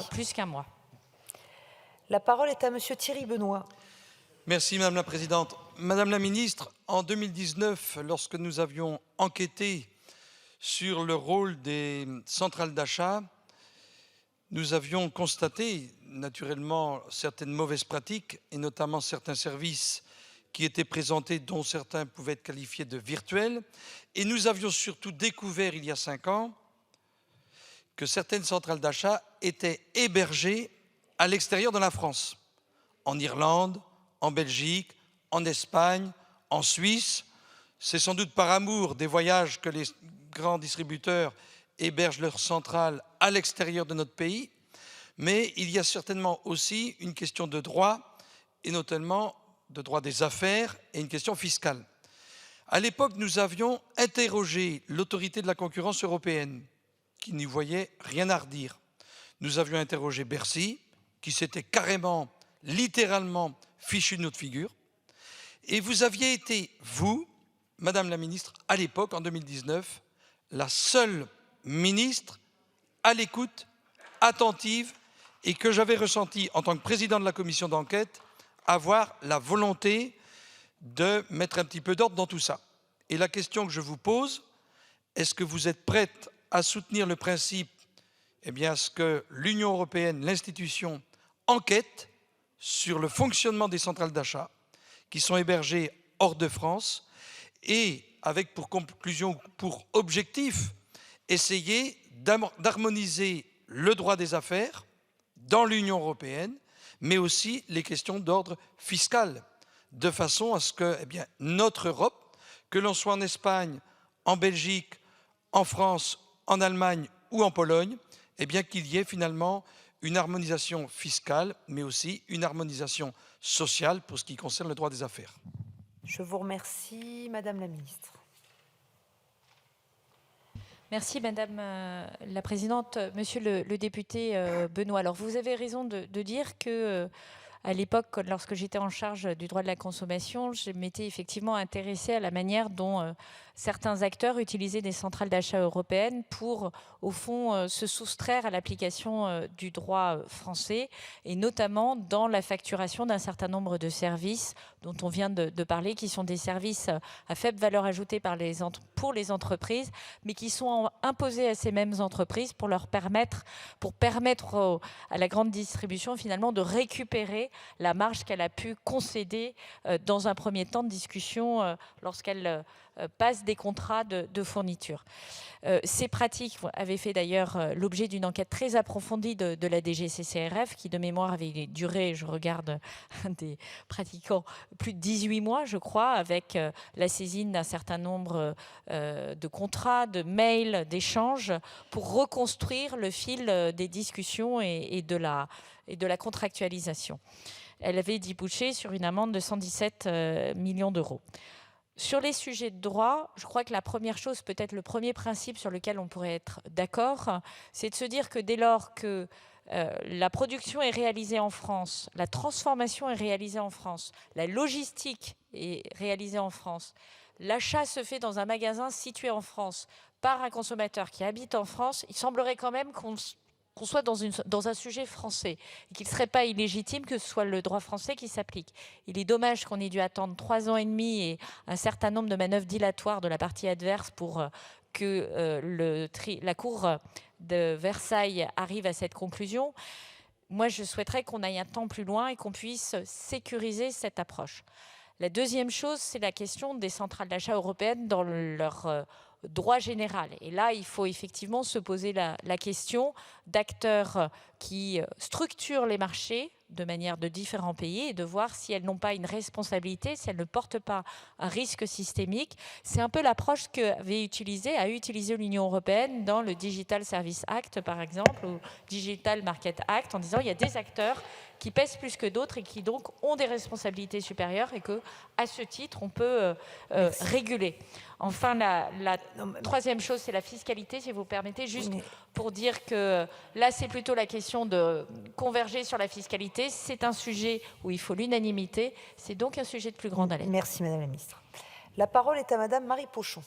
plus qu'un mois. La parole est à Monsieur Thierry Benoît. Merci Madame la Présidente. Madame la Ministre, en 2019, lorsque nous avions enquêté sur le rôle des centrales d'achat, nous avions constaté naturellement certaines mauvaises pratiques et notamment certains services qui étaient présentés, dont certains pouvaient être qualifiés de virtuels. Et nous avions surtout découvert il y a 5 ans que certaines centrales d'achat étaient hébergées à l'extérieur de la France, en Irlande, en Belgique, en Espagne, en Suisse. C'est sans doute par amour des voyages que les grands distributeurs hébergent leurs centrales à l'extérieur de notre pays, mais il y a certainement aussi une question de droit, et notamment de droit des affaires et une question fiscale. À l'époque, nous avions interrogé l'autorité de la concurrence européenne, qui n'y voyait rien à redire. Nous avions interrogé Bercy, qui s'était carrément, littéralement, fichu de notre figure. Et vous aviez été, vous, Madame la Ministre, à l'époque, en 2019, la seule ministre à l'écoute, attentive, et que j'avais ressenti, en tant que président de la commission d'enquête, avoir la volonté de mettre un petit peu d'ordre dans tout ça. Et la question que je vous pose, est-ce que vous êtes prête à soutenir le principe, à ce que l'Union européenne, l'institution, enquête sur le fonctionnement des centrales d'achat qui sont hébergées hors de France et avec pour conclusion, pour objectif, essayer d'harmoniser le droit des affaires dans l'Union européenne, mais aussi les questions d'ordre fiscal, de façon à ce que notre Europe, que l'on soit en Espagne, en Belgique, en France, en Allemagne ou en Pologne, qu'il y ait finalement une harmonisation fiscale, mais aussi une harmonisation sociale pour ce qui concerne le droit des affaires. Je vous remercie, Madame la Ministre. Merci Madame la Présidente. Monsieur le député Benoît, alors vous avez raison de dire que à l'époque, lorsque j'étais en charge du droit de la consommation, je m'étais effectivement intéressée à la manière dont certains acteurs utilisaient des centrales d'achat européennes pour, au fond, se soustraire à l'application du droit français, et notamment dans la facturation d'un certain nombre de services dont on vient de parler, qui sont des services à faible valeur ajoutée pour les entreprises, mais qui sont imposés à ces mêmes entreprises pour permettre à la grande distribution finalement de récupérer la marge qu'elle a pu concéder dans un premier temps de discussion lorsqu'elle passe des contrats de fourniture. Ces pratiques avaient fait d'ailleurs l'objet d'une enquête très approfondie de la DGCCRF qui, de mémoire, avait duré, je regarde, des pratiquants plus de 18 mois, je crois, avec la saisine d'un certain nombre de contrats, de mails, d'échanges, pour reconstruire le fil des discussions et de la contractualisation. Elle avait débouché sur une amende de 117 millions d'euros. Sur les sujets de droit, je crois que la première chose, peut-être le premier principe sur lequel on pourrait être d'accord, c'est de se dire que dès lors que la production est réalisée en France, la transformation est réalisée en France, la logistique est réalisée en France, l'achat se fait dans un magasin situé en France par un consommateur qui habite en France, il semblerait quand même qu'on soit dans un sujet français et qu'il ne serait pas illégitime que ce soit le droit français qui s'applique. Il est dommage qu'on ait dû attendre 3 ans et demi et un certain nombre de manœuvres dilatoires de la partie adverse pour que la Cour de Versailles arrive à cette conclusion. Moi, je souhaiterais qu'on aille un temps plus loin et qu'on puisse sécuriser cette approche. La deuxième chose, c'est la question des centrales d'achat européennes dans leur droit général. Et là, il faut effectivement se poser la question d'acteurs qui structurent les marchés de manière de différents pays et de voir si elles n'ont pas une responsabilité, si elles ne portent pas un risque systémique. C'est un peu l'approche a utilisé l'Union européenne dans le Digital Service Act, par exemple, ou Digital Market Act, en disant qu'il y a des acteurs qui pèsent plus que d'autres et qui donc ont des responsabilités supérieures et qu'à ce titre, on peut réguler. Enfin, la troisième chose, c'est la fiscalité, si vous permettez, juste pour dire que là, c'est plutôt la question de converger sur la fiscalité. C'est un sujet où il faut l'unanimité. C'est donc un sujet de plus grande haleine. Merci, Madame la Ministre. La parole est à Madame Marie Pochon.